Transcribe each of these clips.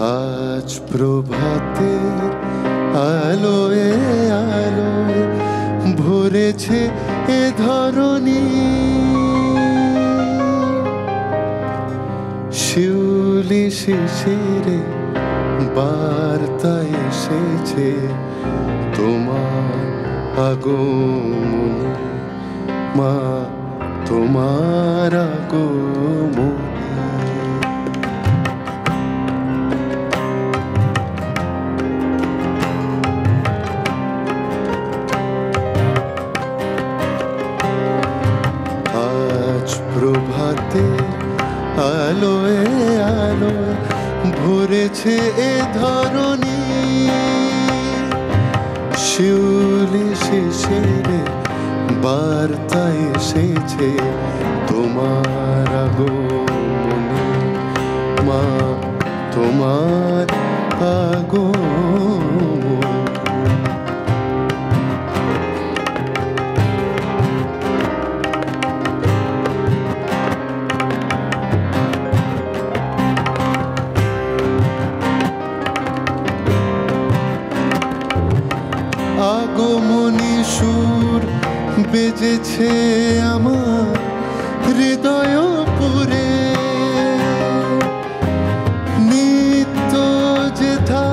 আজ প্রভাতের আলোয় আলোয় ভরেছে এ ধরণী, শিউলি শিশিরে বার্তা এসেছে তোমার আগমনী, মা তোমার আগমনী। প্রভাতে আলোয় আলোয় ভরেছে এ ধরণী, শিউলি শিশিরে বার্তা এসেছে তোমার আগমনী, মা তোমার আগমনী। আগমনী সুর বেজেছে আমার হৃদয় পুরে, নিত্য যেথা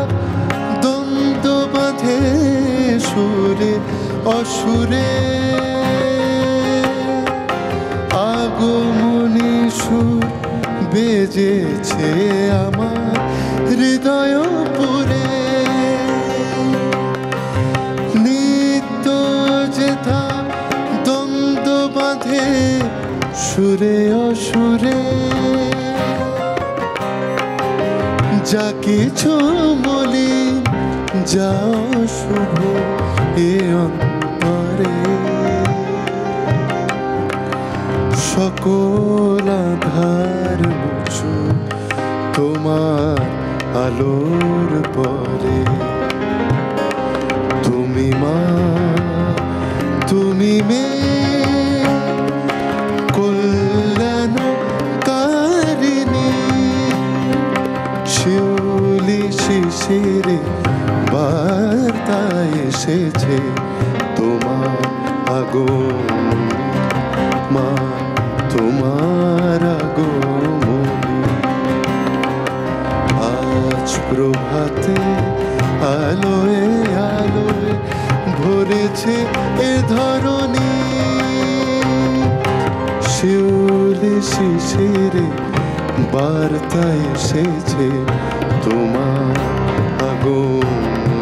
দ্বন্দ্ব বাঁধে সুরে অসুরে। আগমনী সুর বেজেছে আমার হৃদয় পুরে, দ্বন্দ্ব বাঁধে সুরে অসুরে। যা কিছু বলি যা শুভ এ অন্তরে, সকল আধার মুছু তোমার আলোর পরে। তুমি মা তুমি মেয়ে কল্যাণকারিণী, শিউলি শিশিরে বার্তা এসেছে তোমার আগমনী, মা তোমার আগমনী। আজ প্রভাতে আলোয় আলোয় ভরেছে এ ধরণী, শিউলি শিশিরে বার্তা এসেছে তোমার আগমনী,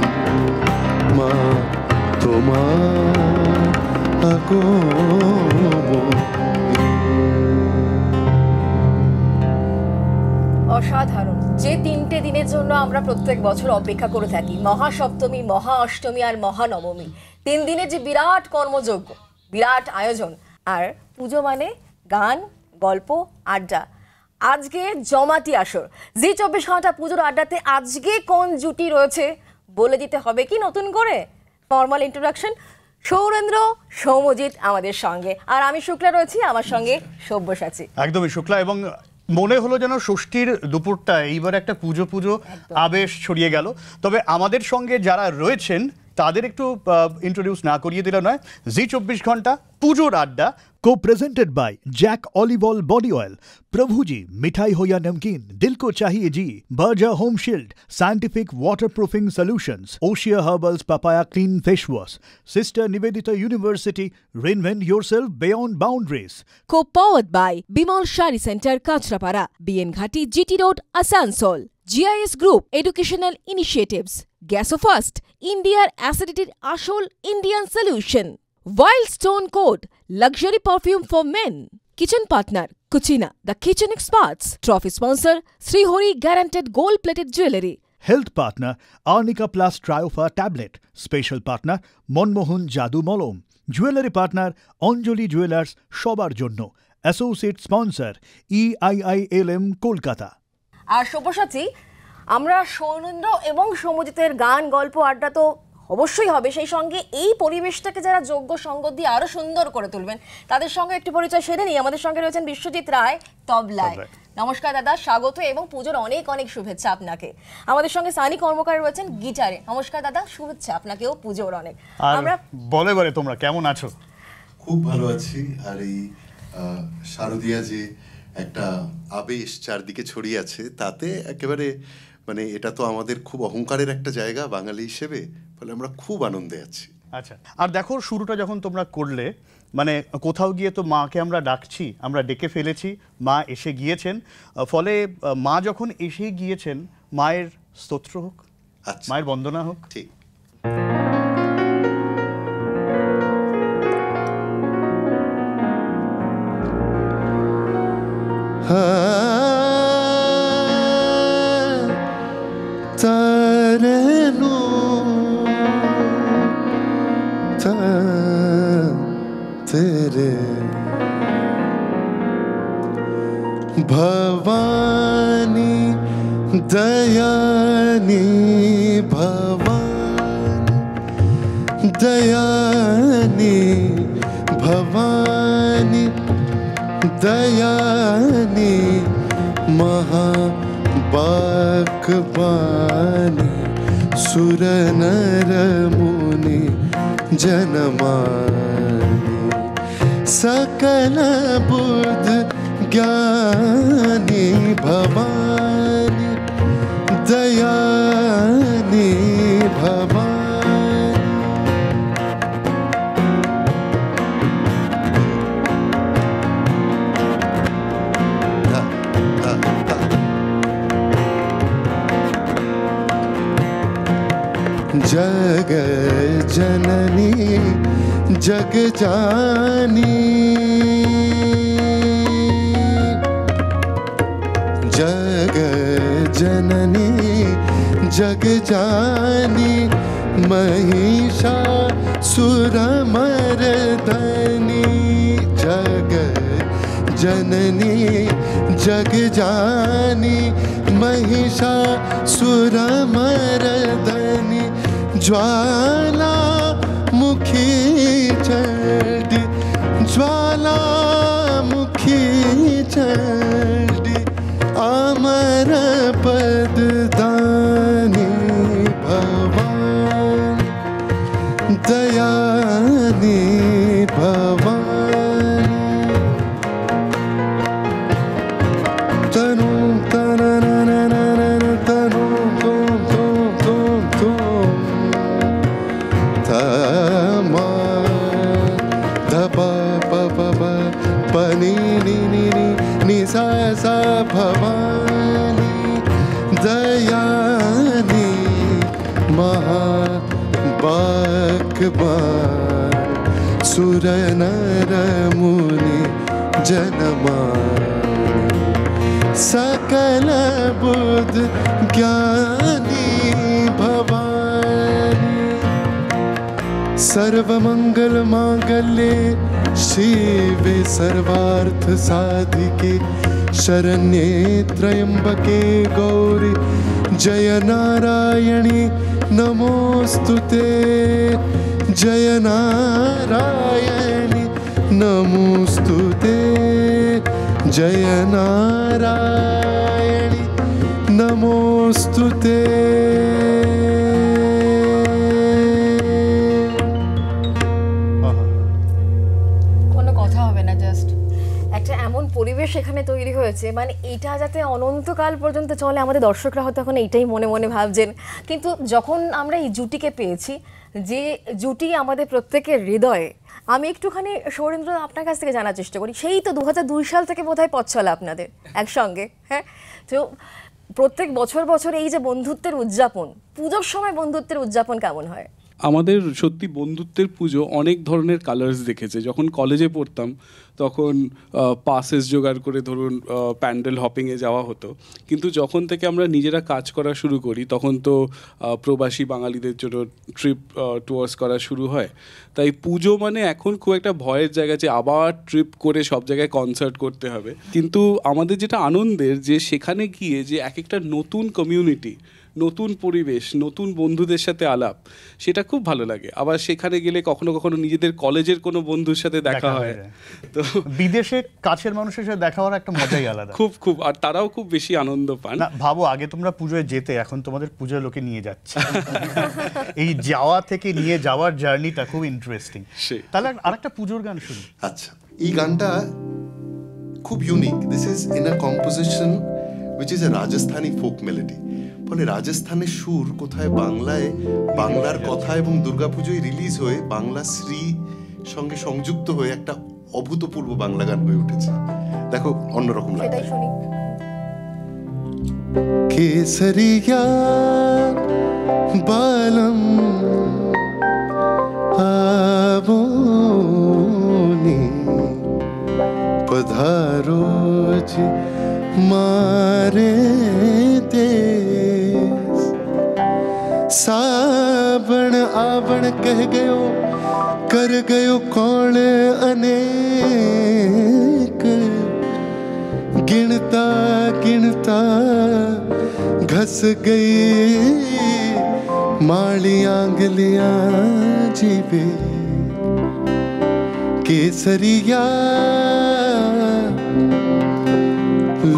মা তোমার আগমনী। অসাধারণ। যে তিনটে দিনের জন্য আমরা প্রত্যেক বছর অপেক্ষা করে থাকি, মহাসপ্তমী, মহা অষ্টমী আর মহানবমী, 3 দিনের যে বিরাট কর্মযজ্ঞ, বিরাট আয়োজন, আর পুজো মানে গান, গল্প, আড্ডা। আজকে জমাটি আসর জি 24 ঘন্টা পুজোর আড্ডাতে আজকে কোন জুটি রয়েছে বলে দিতে হবে কি নতুন করে? ফর্মাল ইন্ট্রোডাকশন, সৌরেন্দ্র, সৌম্যজিৎ আমাদের সঙ্গে, আর আমি শুক্লা রয়েছি, আমার সঙ্গে সব্যসাচী। একদমই শুক্লা, এবং মনে হলো যেন ষষ্ঠীর দুপুরটা এইবার একটা পুজো পুজো আবেশ ছড়িয়ে গেল। তবে আমাদের সঙ্গে যারা রয়েছেন তাদের একটু ইন্ট্রোডিউস না করিয়ে দিলে নয়। জি24 ঘন্টা পুজোর আড্ডা Co-presented by Jack Olive Oil Body Oil, प्रभु जी मिठाई हो या नमकीन दिल को चाहिए जी, Berger home shield, scientific waterproofing solutions, Oshea herbals papaya clean face wash, sister Nivedita university, reinvent yourself beyond boundaries. Co-powered by Bimal Shari Center, Kachhrapara, BN Ghati, GT Road, Asansol. GIS Group, Educational Initiatives. Gasofast, India Accredited Ashol Indian Solution. Wildstone Code, Luxury Perfume for Men. Kitchen Partner, Cucina, The Kitchen Experts. Trophy Sponsor, Srihori Guaranteed Gold-Plated Jewelry. Health partner Arnica Plus Triofa Tablet. Special partner Monmohun Jadu Molom. Jewelry partner Anjali Jewelers Shobar Jonno. Associate sponsor EIILM Kolkata. আর সব্যসাচী, আমরা সৌনেন্দ্র এবং সৌম্যজিতের গান গল্প আড্ডা তো অবশ্যই হবে, সেই সঙ্গে এই পরিবেশটাকে যারা যোগ্য সঙ্গত দিয়ে আরো সুন্দর করে তুলবেন তাদের সঙ্গে একটু পরিচয় সেরে নিই। আমাদের সঙ্গে রয়েছেন বিশ্বজিৎ রায় তবলায়। নমস্কার দাদা, স্বাগত এবং পুজোর অনেক অনেক শুভেচ্ছা আপনাকে। আমাদের সঙ্গে সানি কর্মকার রয়েছেন গিটারে। নমস্কার দাদা, শুভেচ্ছা আপনাকেও পুজোর অনেক। আমরা বলে বলে তোমরা কেমন আছো? খুব ভালো আছি। আর এই শারদিয়া যে একটা আবেশ চারদিকে ছড়িয়ে আছে, তাতে একেবারে মানে এটা তো আমাদের খুব অহংকারের একটা জায়গা বাঙালি হিসেবে, ফলে আমরা খুব আনন্দে আছি। আচ্ছা, আর দেখো শুরুটা যখন তোমরা করলে, মানে কোথাও গিয়ে তো মাকে আমরা ডাকছি, আমরা ডেকে ফেলেছি, মা এসে গিয়েছেন, ফলে মা যখন এসে গিয়েছেন মায়ের স্তোত্র হোক, আচ্ছা, মায়ের বন্দনা হোক। ঠিক। তারেনো তেরে ভবানী দয়ানি, ভবানী দয়ানি, ভবানী দয়ানি, महाबाकबानी, सुर नर मुनि जनमानी, सकल बुद्ध ज्ञानी, भवानी दयानी, भवानी। जग जननी जग जानी, जग जननी जग जानी, महिषासुरमर्दनी, जग जननी जग जानी, महिषासुरमर्दनी, ज्वाला मुखी चंडी, ज्वाला मुखी चंडी, अमर पद दानी, भवानी दयानी, भवानी तनु तनु सा सा, भवानी दयानी, महाबाकबान, सुर नर मुनि जनमानी, सकल बुद्ध ज्ञानी, भवानी सर्वमंगल मांगल्ये शिवे सर्वार्थ साधिके, शरण्ये त्र्यंबके गौरी, जय नारायणी नमोस्तुते, जय नारायणी नमोस्तुते, जय नारायणी नमोस्तुते। এমন পরিবেশ এখানে তৈরি হয়েছে, মানে এটা যাতে অনন্তকাল পর্যন্ত চলে, আমাদের দর্শকরা হয়তো এখন এইটাই মনে মনে ভাবছেন। কিন্তু যখন আমরা এই জুটিকে পেয়েছি, যে জুটি আমাদের প্রত্যেকের হৃদয়ে, আমি একটুখানি সৌরেন্দ্র আপনার কাছ থেকে জানার চেষ্টা করি, সেই তো 2002 সাল থেকে বোধহয় পথ চলা আপনাদের একসঙ্গে, হ্যাঁ? তো প্রত্যেক বছর বছর এই যে বন্ধুত্বের উদযাপন, পুজোর সময় বন্ধুত্বের উদযাপন কেমন হয়? আমাদের সত্যি বন্ধুত্বের পুজো অনেক ধরনের কালার্স দেখেছে। যখন কলেজে পড়তাম তখন পাসেস জোগাড় করে ধরুন প্যান্ডেল হপিংয়ে যাওয়া হতো, কিন্তু যখন থেকে আমরা নিজেরা কাজ করা শুরু করি তখন তো প্রবাসী বাঙালিদের জন্য ট্রিপ টুয়ার্স করা শুরু হয়। তাই পুজো মানে এখন খুব একটা ভয়ের জায়গা যে আবার ট্রিপ করে সব জায়গায় কনসার্ট করতে হবে। কিন্তু আমাদের যেটা আনন্দের, যে সেখানে গিয়ে যে এক একটা নতুন কমিউনিটি, নতুন পরিবেশ, নতুন বন্ধুদের সাথে আলাপ, সেটা খুব ভালো লাগে। আবার সেখানে গেলে কখনো কখনো নিজেদের কলেজের কোনো বন্ধুর সাথে দেখা হয়। তো বিদেশে কাছের মানুষের সাথে দেখা হওয়ার একটা মজাই আলাদা। খুব খুব, আর তারাও খুব বেশি আনন্দ পান। না ভাবো, আগে তোমরা পুজোয় যেতে, এখন তোমাদের পুজোয় লোকে নিয়ে যাচ্ছে। এই যাওয়া থেকে নিয়ে যাওয়ার জার্নিটা খুব ইন্টারেস্টিং। তাহলে আরেকটা পুজোর গান শুনি। আচ্ছা, এই গানটা খুব unique. This is in a composition which is a Rajasthani folk melody. ফলে রাজস্থানের সুর কোথায় বাংলায়, বাংলার কথা এবং দুর্গাপুজোয় রিলিজ হয়ে বাংলা শ্রী সঙ্গে সংযুক্ত হয়ে একটা অভূতপূর্ব বাংলা গান হয়ে উঠেছে। দেখো, অন্যরকম লাগে। সেটাই শুনি। কেসরিয়া বালম আবনি পধারো জি મારે દેશ સાવણ આવણ કહ ગયો કર ગયો કોણ અનેક गिनता गिनता घस गई माली आंगलियां जीवे केसरिया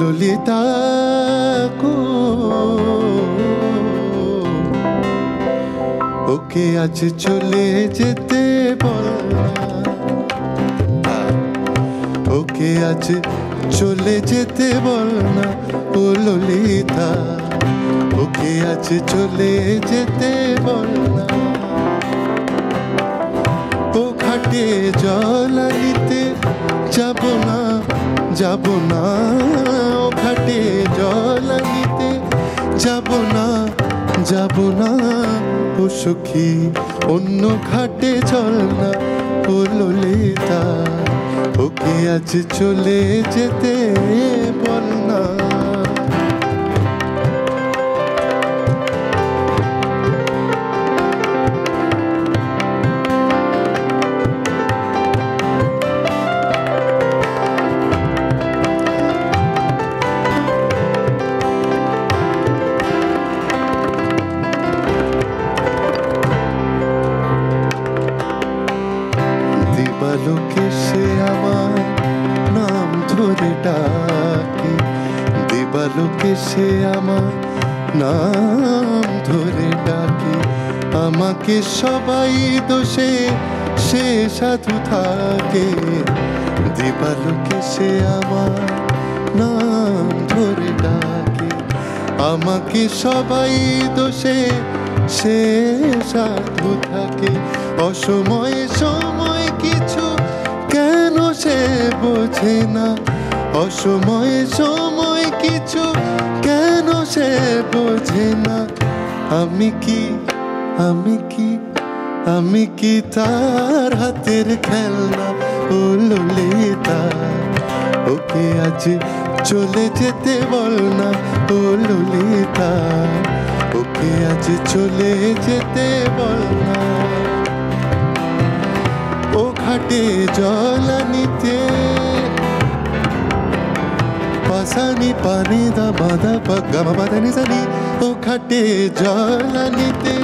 ललिता को ओके आज चले जेते बोलना ओके आज चले जेते बोलना ओ ललिता ओके आज चले जेते बोलना ओ घाटे जल निते जाबो ना जाबो ना ओ घाटे जल निते जाबो ना ओ सखी अन्य घाटे चल ना ओ ललिता ओके आज चले जेते बोलना দিবালোকে সে আমার নাম ধরে ডাকে দিবালোকে সে আমার নাম ধরে ডাকে আমাকে সবাই দোষে সে সাধু থাকে দিবালোকে সে আমার নাম ধরে ডাকে আমাকে সবাই দোষে সে সাধু থাকে অসময়ে সময় কিছু কেন সে বোঝে না অসময়ে সময় কিছু কেন সে বোঝে না আমি কি তার হাতের খেলনা ও ললিতা ওকে আজ চলে যেতে বল না ও ললিতা ওকে আজ চলে যেতে বল না ও ঘাটে জল নিতে পাসানি পানি দা বাদা পাগা বাদানি জানি ও ঘাটে জল নিতে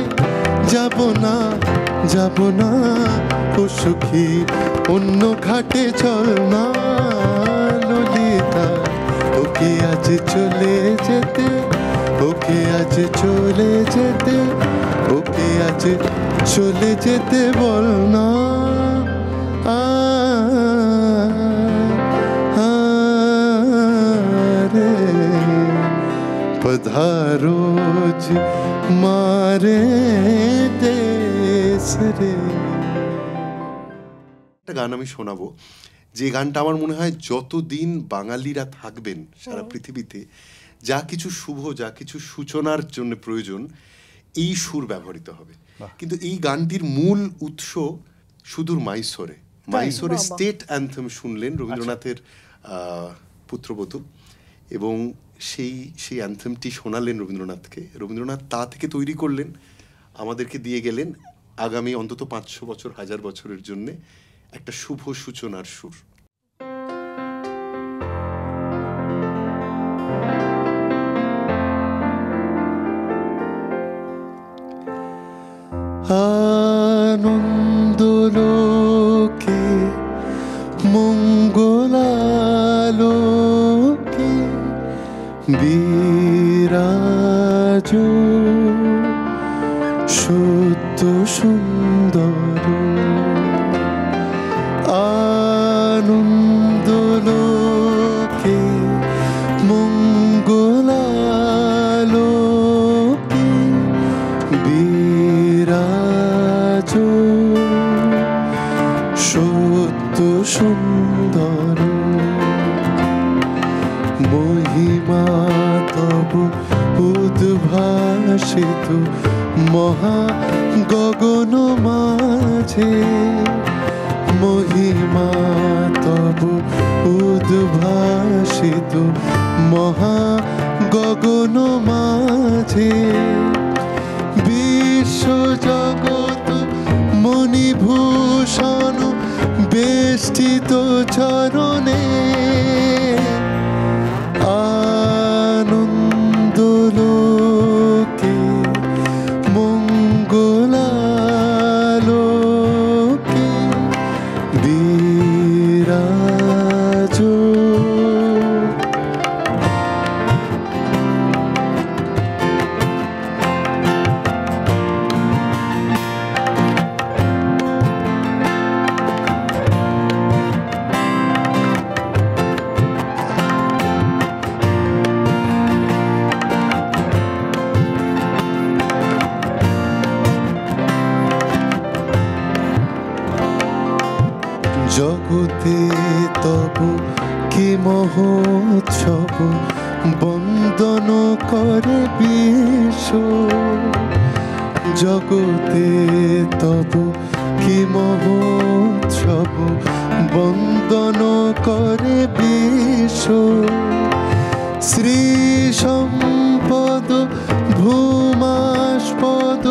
যাব না ও সখী অন্য ঘাটে চল না ললিতা ওকে আজ চলে যেতে ওকে আজ চলে যেতে ওকে আজ চলে যেতে বল না मारे देश रे। একটা গান আমি শোনাবো, যে গানটা আমার মনে হয় যতদিন বাঙালিরা থাকবেন সারা পৃথিবীতে, যা কিছু শুভ, যা কিছু সূচনার জন্য প্রয়োজন, এই সুর ব্যবহৃত হবে। কিন্তু এই গানটির মূল উৎস সুদূর মাইসোরে। মাইসোরে স্টেট অ্যান্থেম শুনলেন রবীন্দ্রনাথের পুত্রবধূ, এবং সেই অ্যান্থেমটি শোনালেন রবীন্দ্রনাথকে। রবীন্দ্রনাথ তা থেকে তৈরি করলেন, আমাদেরকে দিয়ে গেলেন আগামী অন্তত 500 বছর, 1000 বছরের জন্যে একটা শুভ সূচনার সুর। আনন্দলোকে মঙ্গলালোকে বিরাজ সত্য সুন্দর। আনন্দলোকে মঙ্গলালোকে বিরাজ সত্য সুন্দর। মহিমা তব উদ্ভাসিত মহা গগন মাঝে। মহিমা তব উদ্ভাসিত মহা গগন মাঝে। বিশ্ব জগৎ মণিভূষণ বেষ্টিত চরণে। আনন্দলোকে মঙ্গলালোকে বিরাজ। জগতে তব কি মহোৎসব বন্দন করে বিশ্ব। জগতে তব কি মহোৎসব বন্দন করে বিশ্ব। শ্রী সম্পদ ভূমাস্পদ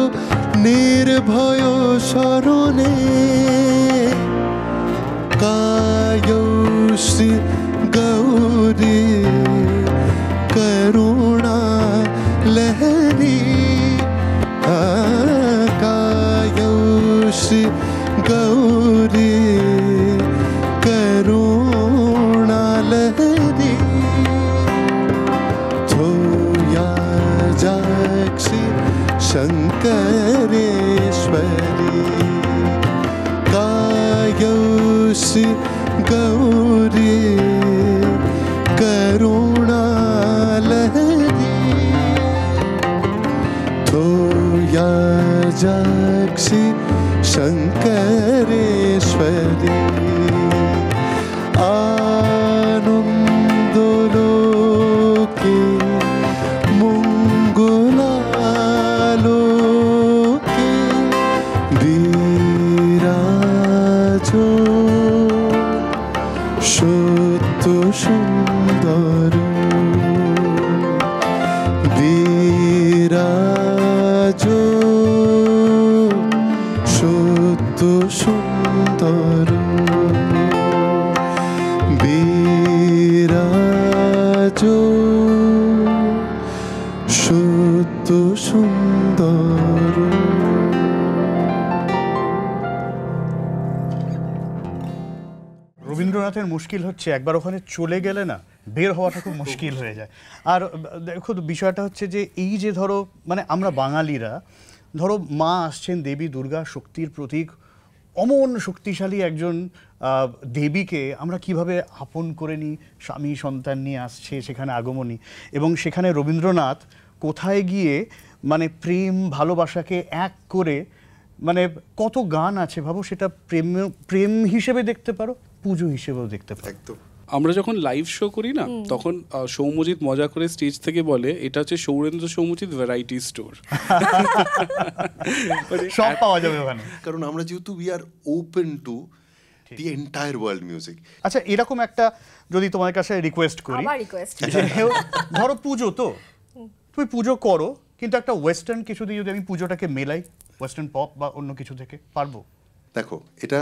নির্ভয় শরণে। কায়শ্রী গৌরী করুণা লহরী। কায়শ্রী গৌরী করুণা লহরী। ছোয়া যাক্ষী শঙ্করেশ্বরী। কায়শ্রী গৌরী করুণা লহরী। ছোয়া যাক্ষী শঙ্করেশ্বরী। আনন্দলোকে মঙ্গলালোকে বিরাজ সত্য সুন্দর। বিরাজ সত্য সুন্দর। বিরাজ সত্য সুন্দর। রবীন্দ্রনাথের মুশকিল হচ্ছে একবার ওখানে চলে গেলে না বের হওয়াটা খুব মুশকিল হয়ে যায়। আর দেখো বিষয়টা হচ্ছে যে এই যে ধরো মানে আমরা বাঙালিরা ধরো মা আসছেন দেবী দুর্গা শক্তির প্রতীক, অমন শক্তিশালী একজন দেবীকে আমরা কিভাবে আপন করে নিই, স্বামী সন্তান নিয়ে আসছে সেখানে আগমনী, এবং সেখানে রবীন্দ্রনাথ কোথায় গিয়ে মানে প্রেম ভালোবাসাকে এক করে, মানে কত গান আছে ভাবো, সেটা প্রেম হিসেবে দেখতে পারো, পুজো হিসেবেও দেখতে পারো। একদম। আমরা যখন লাইভ শো করি না, তখন সৌম্যজিৎ মজা করে স্টেজ থেকে বলে এটা হচ্ছে সৌরেন্দ্র সৌম্যজিৎ ভ্যারাইটি স্টোর। সব পাওয়া যাবে ওখানে। কারণ আমরা যেহেতু we are open to the entire world music. আচ্ছা, এরকম একটা যদি তোমার কাছে রিকোয়েস্ট করি, আমার রিকোয়েস্ট, যে ধরো পুজো তো তুমি পুজো করো, কিন্তু একটা ওয়েস্টার্ন কিছু দিয়ে যদি আমি পুজোটাকে মেলাই, ওয়েস্টার্ন পপ বা অন্য কিছু থেকে, পারবো? দেখো, এটা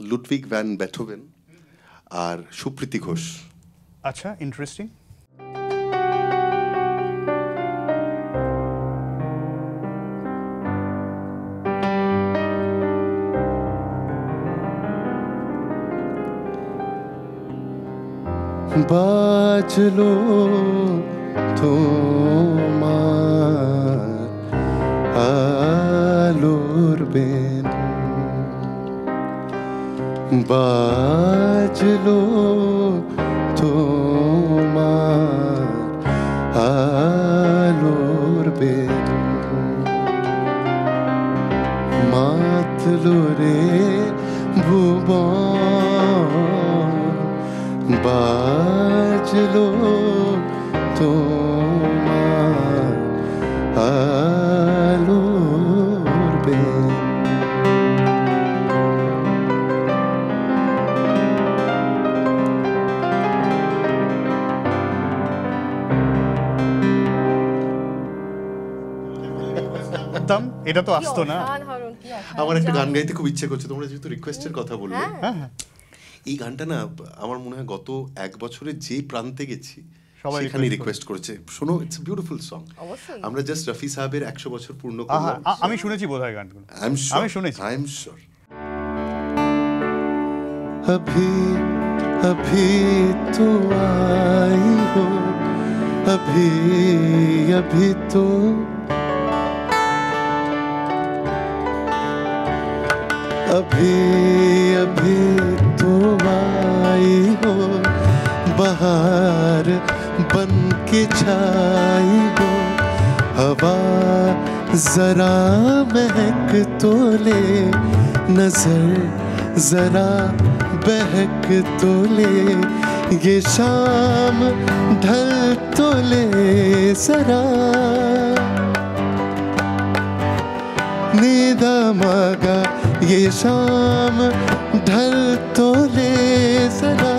লুডভিগ ভ্যান বেথোভেন আর সুপ্রীতি ঘোষ। আচ্ছা, ইন্টারেস্টিং। বাজলো তোমার আলোর বেন, বাজলো তোমার আলোর বেন, মাতলো রে ভুবন, বাজলো তোমার আলোর বেন। এটা তো আসতো না। আমার একটা গান গাইতে খুব ইচ্ছে করছে, তোমরা যেহেতু রিকোয়েস্টের কথা বললে। এই গানটা না আমার মনে হয় গত 1 বছরে যে প্রান্তে গেছি সেখানে রিকোয়েস্ট করেছে। শোনো, ইটস এ বিউটিফুল সং। আমরা জাস্ট রফি সাহেবের 100 বছর পূর্ণ করলাম। আমি শুনেছি বোধহয় গানগুলো, আমি শুনেছি। I am sure. अभी अभी तो आई हो, अभी अभी तो अभी अभी तो आई हो, बहार बन के छाई हो, हवा जरा महक तो ले, नजर जरा बहक तो ले, ये शाम ढल तो ले जरा, नींदा मगा ये शाम ढल तो ले जरा,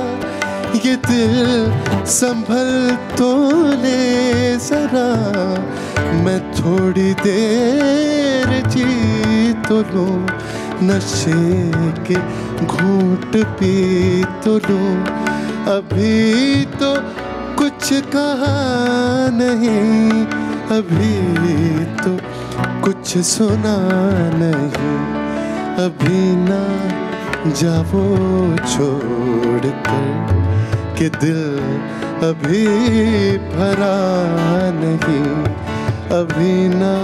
ये दिल संभल तो ले जरा, मैं थोड़ी देर जी तो लूं, नशे के घूंट पी तो लूं, अभी तो कुछ कहा नहीं, अभी तो कुछ सुना नहीं, अभी ना जाओ छोड़ कर कि दिल अभी भरा नहीं, अभी ना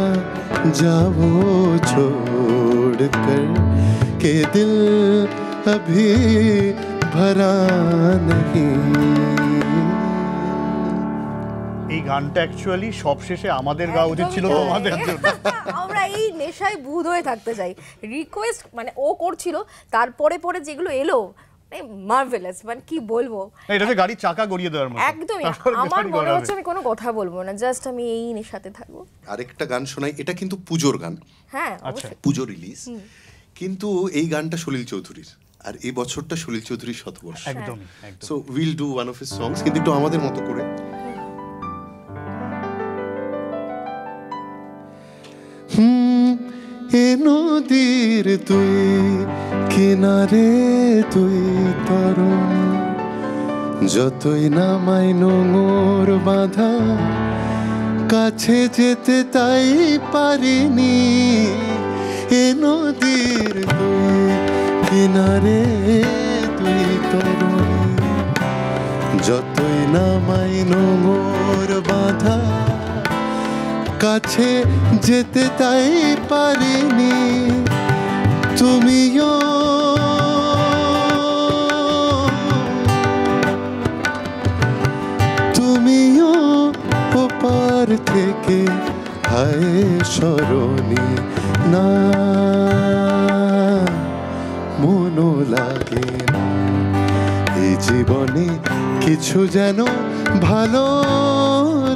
जाओ छोड़ कर कि दिल अभी भरा नहीं। এই গানটা অ্যাকচুয়ালি সবশেষে আমাদের গাওয়া উচিত ছিল, আমাদের জন্য। আমরা এই নেশায় ভূত হয়ে থাকতে চাই। রিকোয়েস্ট মানে ও করছিল, তারপরে পরে যেগুলো এলো মার্ভেলাস, মানে কি বলবো, এটাতে গাড়ির চাকা গড়িয়ে দেওয়ার মতো। একদমই। আমার মনে হচ্ছে আমি কোনো কথা বলবো না, জাস্ট আমি এই নেশাতে থাকবো। আরেকটা গান শোনাই, এটা কিন্তু পুজোর গান। হ্যাঁ, আচ্ছা, পুজো রিলিজ, কিন্তু এই গানটা সলিল চৌধুরীর, আর এই বছরটা সলিল চৌধুরীর শতবর্ষ। একদমই, একদম। So will do one of his songs, কিন্তু একটু আমাদের মতো করে। এ নদীর দুই কিনারে দুই তরুণ, যতই নামাই নোঙর বাঁধা, কাছে যেতে তাই পারিনি। এ নদীর দুই কিনারে দুই তরুণ, যতই নামাই নোঙর বাঁধা, কাছে যেতে তাই পারিনি। তুমিও তুমিও ওপার থেকে লাগে না, এই জীবনে কিছু যেন ভালো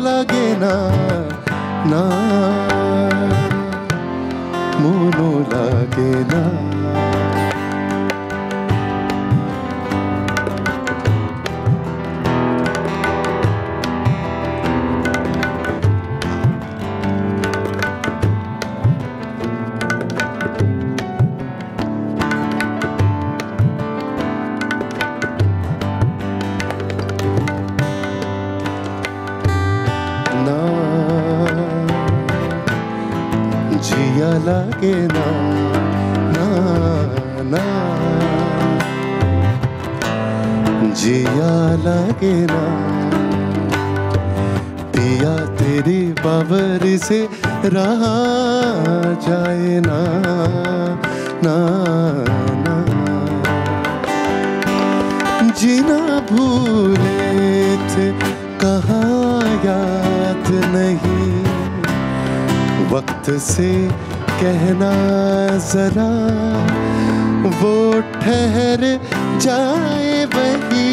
লাগে না, না মনও লাগে না। না জিয়া লাগে না, না না जिया लगे ना, पिया तेरी बाबर से रहा जाए ना, ना ना जीना भूले थे कहाँ याद नहीं, वक्त से कहना जरा वो ठहर जाए वही,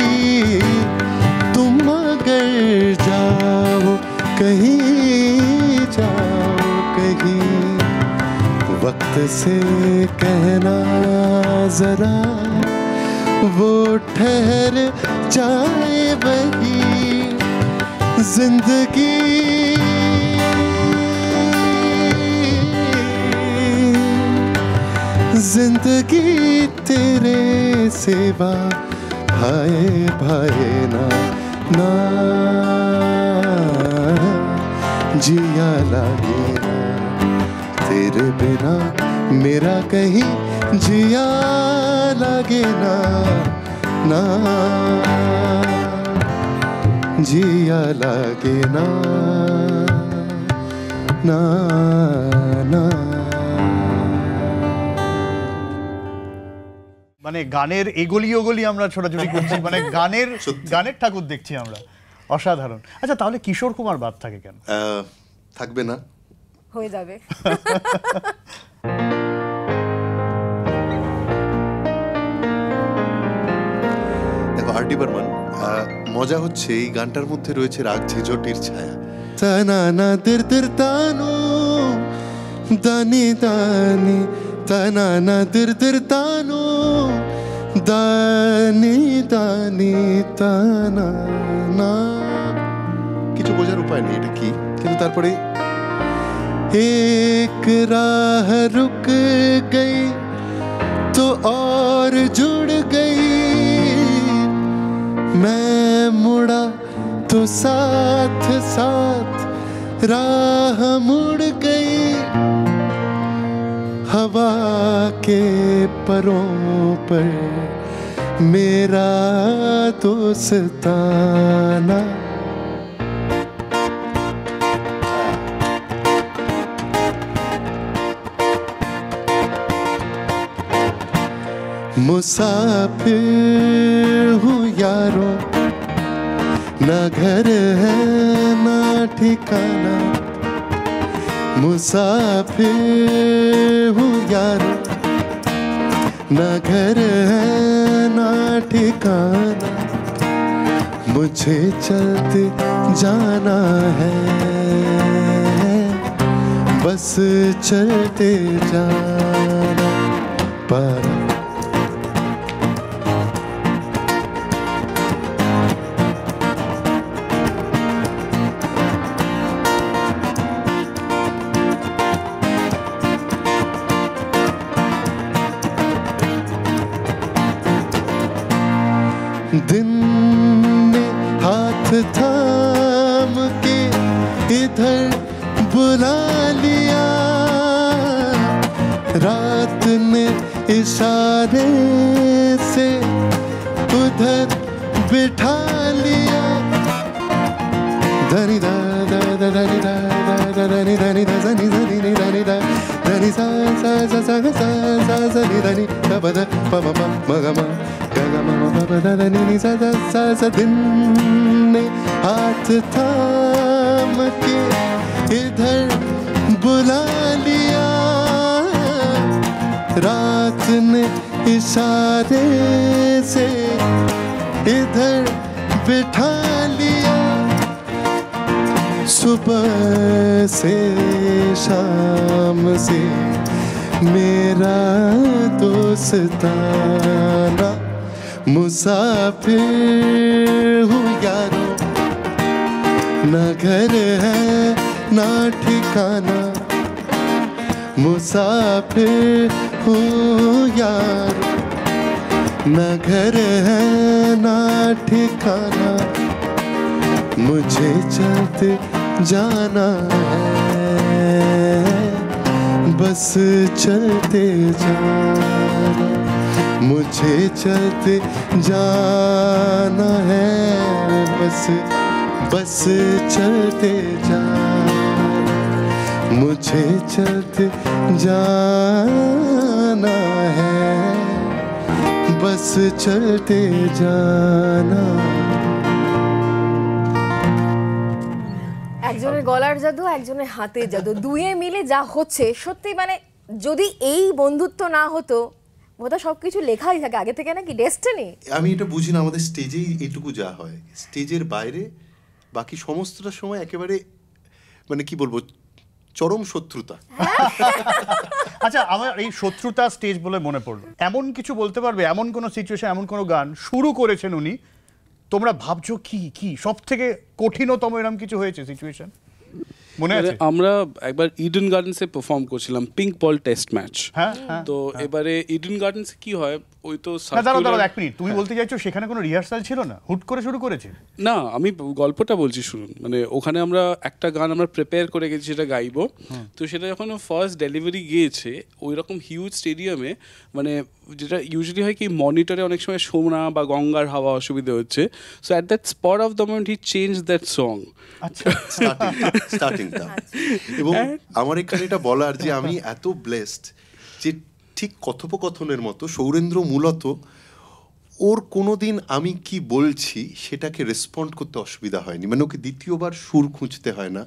तुम अगर जाओ कहीं जाओ कहीं, वक्त से कहना जरा वो ठहर जाए वही, जिंदगी जिंदगी तेरे सेवा भाए भाए ना, ना जिया लागे ना, तेरे बिना मेरा कहीं जिया लागे ना, ना जिया लागे ना, ना ना। মানে গানের এগলি ওগলি আমরা ছোটাছুটি করছি, মানে গানের গানের ঠাকুর দেখছি আমরা, অসাধারণ। আচ্ছা তাহলে কিশোর কুমার বাদ থাকে কেন? থাকবে না, হয়ে যাবে। দেখো আর ডি বর্মন, মজা হচ্ছে এই গানটার মধ্যে রয়েছে রাগ ঝিঝটির ছায়া। তানা দের দের তানো দানি দানি, তানা দের দের তানো দানি দানি তানা না, কিছু বোঝার উপায় নেই এটা কি, কিন্তু তারপরে एक राह रुक गई तो और जुड़ गई, मैं मुड़ा तो साथ साथ राह मुड़ गई, हवा के परों पर मेरा दोस्ताना, मुसाफिर हूँ यारों, ना घर है ना ठिकाना, मुसाफिर हूँ यारों, ना घर है ना ठिकाना, मुझे चलते जाना है, बस चलते जाना पर दिन ने हाथ थाम के इधर बुला लिया, रात ने इशारे से उधर बिठा लिया, धनी दा दा दा धनी दा दा दा धनी धनी दा धनी धनी धनी दा धनी सा सा सा सा सा सा सा धनी दा ब दा प म प म ग म दिन ने हाथ थाम के इधर बुला लिया, रात ने इशारे से इधर बिठा लिया, सुबह से शाम से मेरा दोस्ताना, मुसाफिर हूँ यारो, ना घर है ना ठिकाना, मुसाफिर हूँ यारो, ना घर है ना ठिकाना, मुझे चलते जाना है, बस चलते जाना, मुझे चलते जाना है, बस चलते जाना, मुझे चलते जाना है, बस चलते जाना। একজনের গলার জাদু, একজনের হাতে জাদু, দুয়ে মিলে যা হচ্ছে সত্যি মানে যদি এই বন্ধুত্ব না হতো বোধহয় সবকিছু লেখাই থাকে আগে থেকে, নাকি ডেস্টিনি। আমি এটা বুঝি না, আমাদের স্টেজেই এইটুকু যা হয়, স্টেজের বাইরে বাকি সমস্তটা সময় একেবারে মানে কি বলবো, চরম শত্রুতা। আচ্ছা, আমার এই শত্রুতা স্টেজ বলে মনে পড়লো, এমন কিছু বলতে পারবে, এমন কোনো সিচুয়েশন, এমন কোনো গান শুরু করেছেন উনি, তোমরা ভাবছো কি সব থেকে কঠিনতম এরকম কিছু হয়েছে সিচুয়েশন মনে আছে? আমরা একবার ইডেন গার্ডেন্সে পারফর্ম করছিলাম, পিঙ্ক বল টেস্ট ম্যাচ। তো এবারে ইডেন গার্ডেন্সে কি হয়, ওই তো দাঁড়াও এক মিনিট, তুমি বলতে চাইছো সেখানে কোনো রিহার্সাল ছিল না, হুট করে শুরু করেছে? না, আমি গল্পটা বলছি শুনুন। মানে ওখানে আমরা একটা গান আমরা প্রিপেয়ার করে গেছি, সেটা গাইবো। তো সেটা যখন ফার্স্ট ডেলিভারি গিয়েছে ওই রকম হিউজ স্টেডিয়ামে, মানে যেটা ইউজুয়ালি হয় কি মনিটরে অনেক সময় শোনা বা গঙ্গার হাওয়া অসুবিধা হচ্ছে, so at that spot of the moment he change that song. আচ্ছা, স্টার্টিংটা। এবং আমার এখানে এটা বলার যে আমি এত ব্লেসড যে ঠিক কথোপকথনের মতো সৌরেন্দ্র মূলত ওর কোনোদিন আমি কি বলছি সেটাকে রেসপন্ড করতে অসুবিধা হয়নি, মানে ওকে দ্বিতীয়বার সুর খুঁজতে হয় না,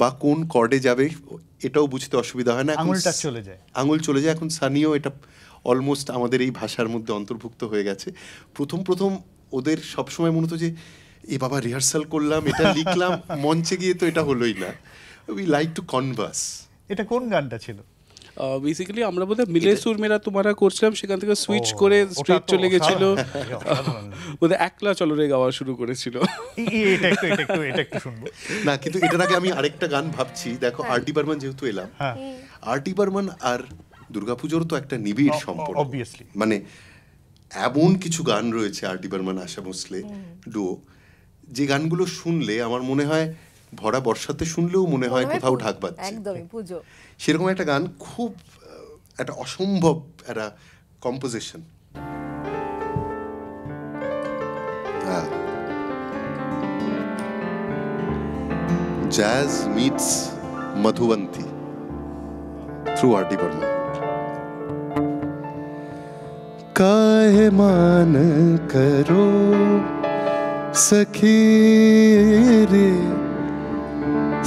বা কোন কর্ডে যাবে এটাও বুঝতে অসুবিধা হয় না, আঙুলটা আঙুল চলে যায়। এখন সানিও এটা অলমোস্ট আমাদের এই ভাষার মধ্যে অন্তর্ভুক্ত হয়ে গেছে। প্রথম ওদের সবসময় মনে হতো যে এ বাবা রিহার্সাল করলাম, এটা লিখলাম, মঞ্চে গিয়ে তো এটা হলোই না। We like to Converse. এটা কোন গানটা ছিল? বেসিক্যালি আমরা বোধহয় মিলে সুর মেরা তোমারা করছিলাম, সেখান থেকে সুইচ করে স্ট্রেট চলে গেছিল, বোধহয় একলা চলো রে গাওয়া শুরু করেছিল। এটা একটু শুনবো না, কিন্তু এটার আগে আমি আরেকটা গান ভাবছি। দেখো, আর.ডি. বর্মন যেহেতু এলাম, আর.ডি. বর্মন আর দুর্গাপুজোর তো একটা নিবিড় সম্পর্ক, অবভিয়াসলি। মানে এমন কিছু গান রয়েছে আর.ডি. বর্মন আশা ভোসলে ডুও, যে গানগুলো শুনলে আমার মনে হয় ভরা বর্ষাতে শুনলেও মনে হয় কোথাও ঢাক বাজছে। একদমই পুজো। সেরকম একটা গান, খুব একটা অসম্ভব একটা composition. Jazz meets Madhubanti through RD. Barman. काहे मान करो सखी रे,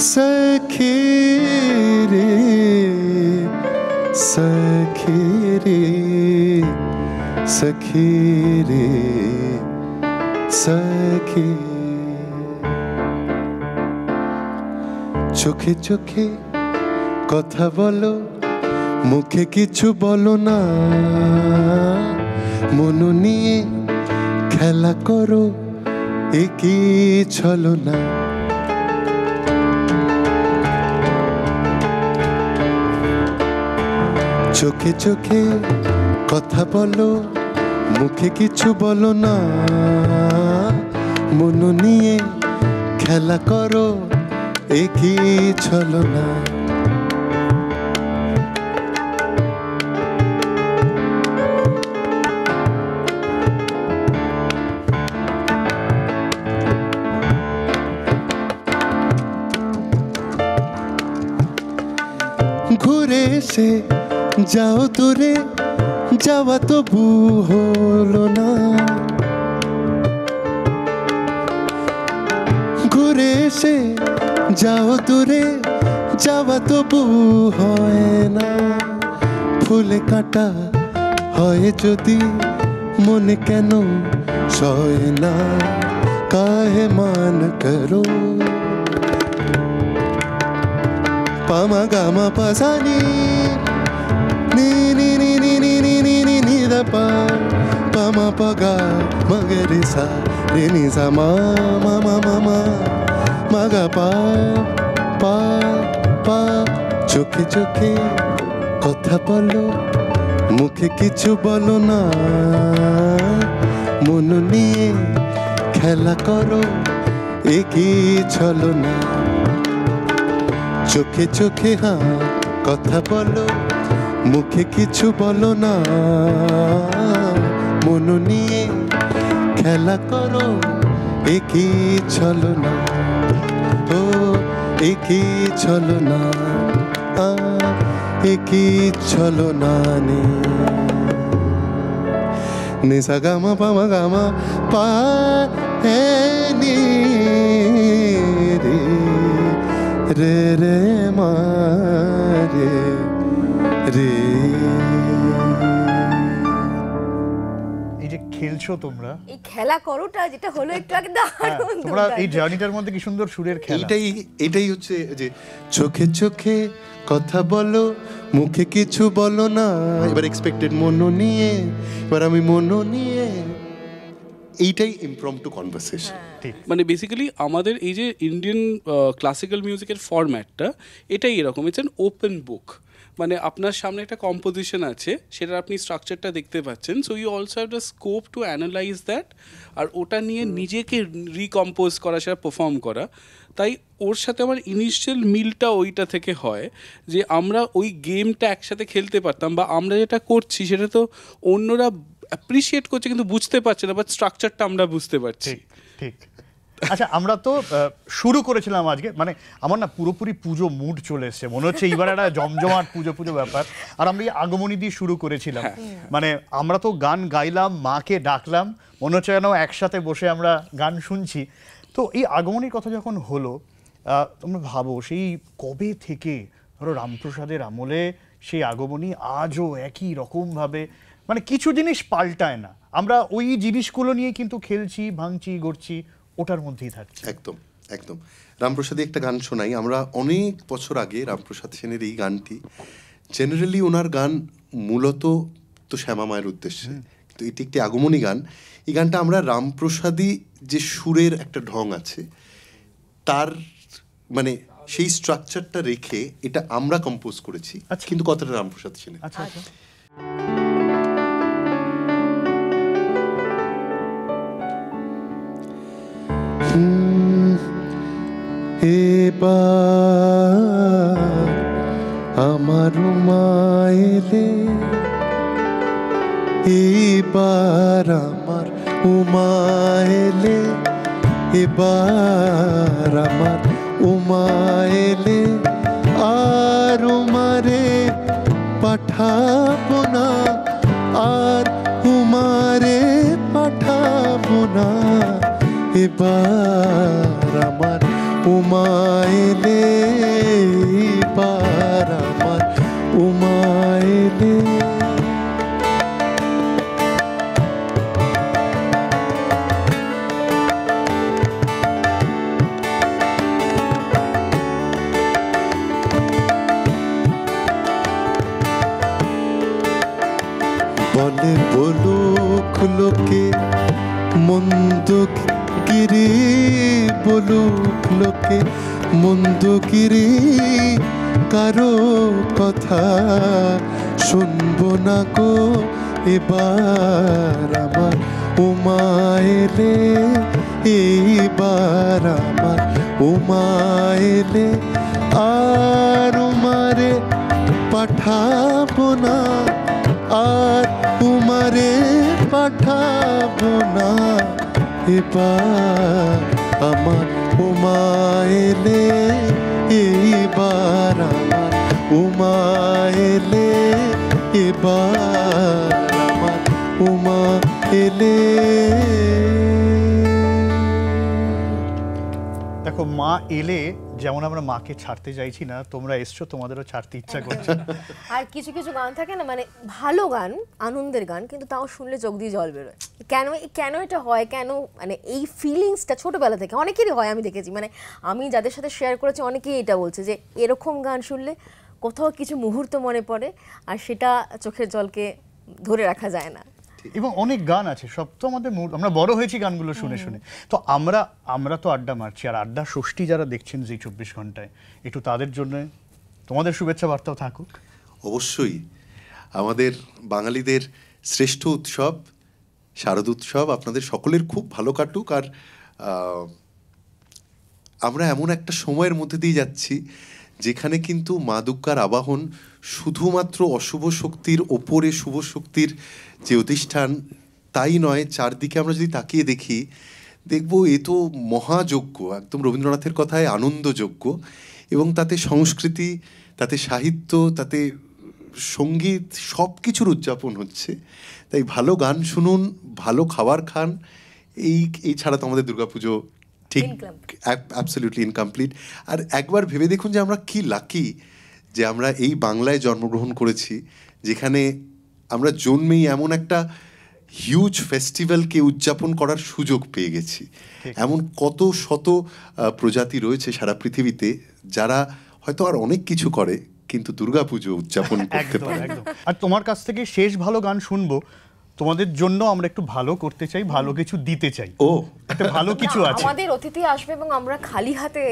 सखी रे, सखी रे, सखी रे, सखी। চোখে চোখে কথা বলো, মুখে কিছু বলো না, মন নিয়ে খেলা করো, একই ছলনা। চোখে চোখে কথা বলো, মুখে কিছু বলো না, মন নিয়ে খেলা করো, একই ছলনা। ঘুরে এসে যাও দূরে, যাওয়া তবু হলো না, ঘুরে এসে যাও দূরে, যাওয়া তবু হয় না, ফুলে কাটা হয় যদি মনে কেন সয় না, কাহে মান করো। পামা গামা পাসানি নি নি নি নি নি নি নি নি নি দা পা পামা পাগা মগরে সা রে নি সা মা মা মা মা মা মাগা পা পা পা। চোখে চোখে কথা বলো, মুখে কিছু বলো না, মন নিয়ে খেলা করো, একই ছলো না। চোখে চোখে হ্যাঁ কথা বলো, মুখে কিছু বলো না, মন নিয়ে খেলা করো, একই ছলো না। ও একই ছলো না, একই ছলো না নে। নিসা গামা পামা গামা পা হে নি রে রে রে মা রে রে। এই যে খেলছো তোমরা, এই খেলা করোটা যেটা হলো একটু আগে দারুণ তোমরা এই দুর্দান্ত। জার্নিটার মধ্যে কি সুন্দর সুরের খেলা। এটাই হচ্ছে যে চোখে চোখে কথা বলো, মুখে কিছু বলো না। এবার এক্সপেক্টেড মনো নিয়ে, এবার আমি মনো নিয়ে, এইটাই ইমপ্রম্পটু কনভারসেশন। মানে বেসিক্যালি আমাদের এই যে ইন্ডিয়ান ক্লাসিক্যাল মিউজিকের ফরম্যাটটা এটাই এরকম, ইটস অ্যান ওপেন বুক। মানে আপনার সামনে একটা কম্পোজিশন আছে, সেটা আপনি স্ট্রাকচারটা দেখতে পাচ্ছেন, so you also have the scope to analyze that, আর ওটা নিয়ে নিজেকে রিকম্পোজ করা, সেটা পারফর্ম করা। তাই ওর সাথে আমার ইনিশিয়াল মিলটা ওইটা থেকে হয় যে আমরা ওই গেমটা একসাথে খেলতে পারতাম, বা আমরা যেটা করছি সেটা তো অন্যরা অ্যাপ্রিসিয়েট করছে কিন্তু বুঝতে পারছে না, বাট স্ট্রাকচারটা আমরা বুঝতে পারছি। ঠিক। আচ্ছা, আমরা তো শুরু করেছিলাম আজকে, মানে আমার না পুরোপুরি পুজো মুড চলে এসছে, মনে হচ্ছে এইবার একটা জমজমাট পুজো পুজো ব্যাপার। আর আমরা এই আগমনী দিয়ে শুরু করেছিলাম, মানে আমরা তো গান গাইলাম, মাকে ডাকলাম, মনে হচ্ছে যেন একসাথে বসে আমরা গান শুনছি। তো এই আগমনীর কথা যখন হলো, তোমরা ভাবো সেই কবে থেকে, ধরো রামপ্রসাদের আমলে সেই আগমনী আজও একই রকমভাবে, মানে কিছু জিনিস পাল্টায় না, আমরা ওই জিনিসগুলো নিয়ে কিন্তু খেলছি, ভাঙছি, গড়ছি, ওটার মধ্যেই থাকছে। একদম একদম। রামপ্রসাদে একটা গান শোনাই, আমরা অনেক বছর আগে রামপ্রসাদ সেনের এই গানটি, জেনারেলি ওনার গান মূলত তো শ্যামা মায়ের উদ্দেশ্যে, তো এটি একটি আগমনী গান। এই গানটা আমরা রামপ্রসাদী যে সুরের একটা ঢং আছে, তার মানে সেই স্ট্রাকচারটা রেখে এটা আমরা কম্পোজ করেছি, কিন্তু কথাটা রামপ্রসাদ সেনের। আচ্ছা আচ্ছা। এবার আমার উমাইলে, এবার আমার উমাইলে, এবার আমার উমাইলে, আর উমারে পাঠাবো না, আর উমারে পাঠাবো না। এবার আমার উমাইলে, এবার আমার উমাইলে। বলে বলুক লোকে মন্দ গিরি, বলুক লোকে মন্দ গিরি, কারো কথা শুনবো না গো। এবার আমার উমাইলে, এইবার আমার উমাইলে, আর উমারে পাঠাবো না, আর উমারে পাঠাবো না। এবার আমার উমাইলে, এইবার আমার উমাইলে, এবার আমার উমাইলে। দেখো, মা এলে যেমন আমরা মাকে ছাড়তে চাইছি না, তোমরা এসছো, তোমাদেরও ছাড়তে ইচ্ছা করছে। আর কিছু কিছু গান থাকে না, মানে ভালো গান, আনন্দের গান, কিন্তু তাও শুনলে চোখ দিয়ে জল বেরোয়। কেন এটা হয়, কেন মানে এই ফিলিংসটা ছোটবেলা থেকে অনেকেরই হয়, আমি দেখেছি, মানে আমি যাদের সাথে শেয়ার করেছি অনেকেই এটা বলছে যে এরকম গান শুনলে কোথাও কিছু মুহূর্ত মনে পড়ে আর সেটা চোখের জলকে ধরে রাখা যায় না। এবং অনেক গান আছে, সব তো আমাদের আমরা বড় হয়েছি গানগুলো শুনে শুনে। তো আমরা তো আড্ডা মারছি, আর আড্ডা ষষ্ঠী যারা দেখছেন জি 24 ঘন্টায়, একটু তাদের জন্য তোমাদের শুভেচ্ছা বার্তাও থাকুক। অবশ্যই, আমাদের বাঙালিদের শ্রেষ্ঠ উৎসব শারদ উৎসব আপনাদের সকলের খুব ভালো কাটুক। আর আমরা এমন একটা সময়ের মধ্যে দিয়ে যাচ্ছি যেখানে কিন্তু মা দুর্গার আবাহন শুধুমাত্র অশুভ শক্তির ওপরে শুভ শক্তির যে অধিষ্ঠান তাই নয়, চারদিকে আমরা যদি তাকিয়ে দেখি দেখব এ তো মহাযজ্ঞ, একদম রবীন্দ্রনাথের কথায় আনন্দযজ্ঞ, এবং তাতে সংস্কৃতি, তাতে সাহিত্য, তাতে সঙ্গীত, সব কিছুর উদযাপন হচ্ছে। তাই ভালো গান শুনুন, ভালো খাবার খান, এই ছাড়া তো আমাদের দুর্গাপুজো ঠিক অ্যাবসলিউটলি ইনকমপ্লিট। আর একবার ভেবে দেখুন যে আমরা কি লাকি যে আমরা এই বাংলায় জন্মগ্রহণ করেছি, যেখানে আমরা জন্মেই এমন একটা হিউজ ফেস্টিভ্যালকে উদযাপন করার সুযোগ পেয়ে গেছি। এমন কত শত প্রজাতি রয়েছে সারা পৃথিবীতে যারা হয়তো আর অনেক কিছু করে কিন্তু দুর্গাপুজো উদযাপন করতে পারে। আর তোমার কাছ থেকে শেষ ভালো গান শুনবো, তোমাদের জন্য আমরা একটু ভালো করতে চাই, ভালো কিছু দিতে চাই। একটা ভালো কিছু আছে, আমাদের অতিথি আসবে এবং আমরা খালি হাতে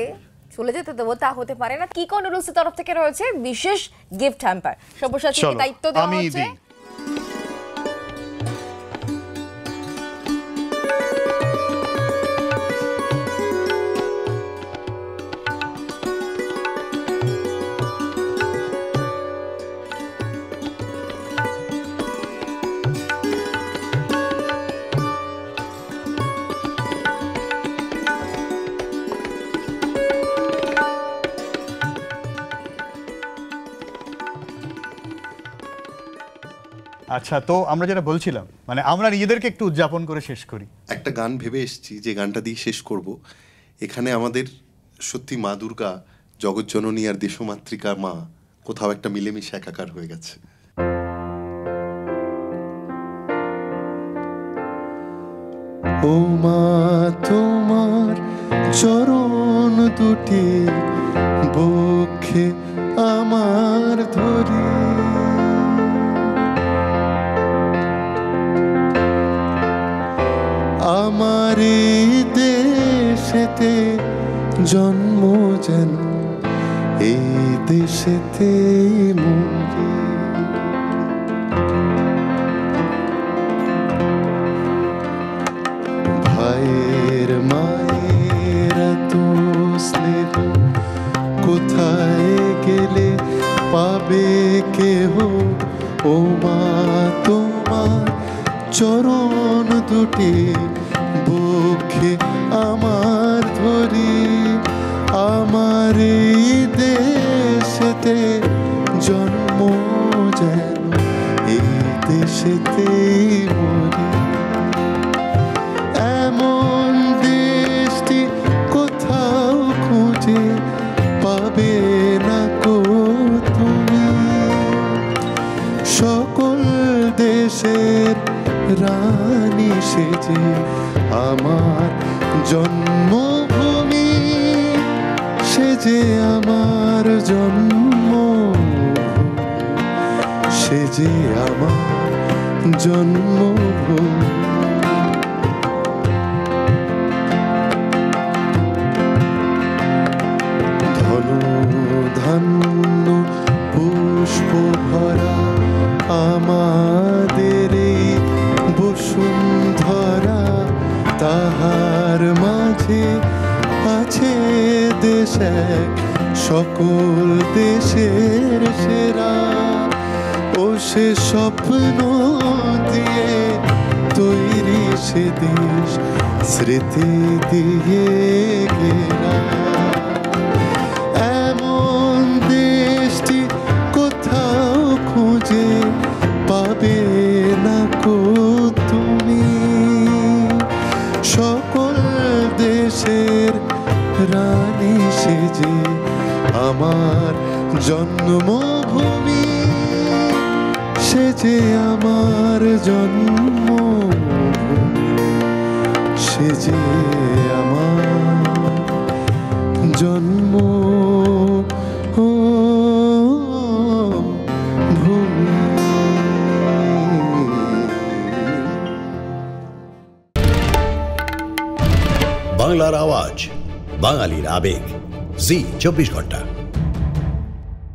চলে যেতে দেবো তা হতে পারে না। কি কোন রুলসের তরফ থেকে রয়েছে বিশেষ গিফট হ্যাম্পার, সব্যসাচীকে দায়িত্ব দেওয়া হচ্ছে। আচ্ছা, তো আমরা যেটা বলছিলাম, মানে আমরা নিজেদেরকে একটু উদযাপন করে শেষ করি। একটা গান ভেবে এসেছি যে গানটা দিয়ে শেষ করব। এখানে আমাদের সত্যি মা দুর্গা, জগৎজননী আর দেশমাতৃকা মা কোথাও একটা মিলেমিশে একাকার হয়ে গেছে। ও মা তোমার চরণ দুটি বক্ষে আমার ধরি, আমার দেশেতে জন্ম যেন এই দেশেতে মরি। ভাইয়ের মায়ের তো স্নেহ কোথায় গেলে পাবে কেহ, ও মা তোমার চরণ দুটি বুকে আমার ধরি, আমার এই দেশেতে জন্ম যেন এই দেশেতে মরি। এমন দেশটি কোথাও খুঁজে পাবে না কো তুমি, সকল দেশের রানী সেজে আমার জন্মভূমি, সেজে আমার জন্মভূমি, সেজে আমার জন্মভূমি। ধন ধান্য পুষ্প ভরা আমাদের বসুন্ধরা, তাহার মাঝে আছে দেশ এক সকল দেশের সেরা, ও সে স্বপ্ন দিয়ে তৈরি সে দেশ স্মৃতি দিয়ে ঘেরা। এমন দেশটি কোথাও খুঁজে পাবে না কো তুমি, সকল দেশের রানী সে যে আমার জন্মভূমি, সে যে আমার জন্মভূমি, সে যে আমার জন্ম বাংলার আওয়াজ, বাঙালির আবেগ, জি 24 ঘন্টা।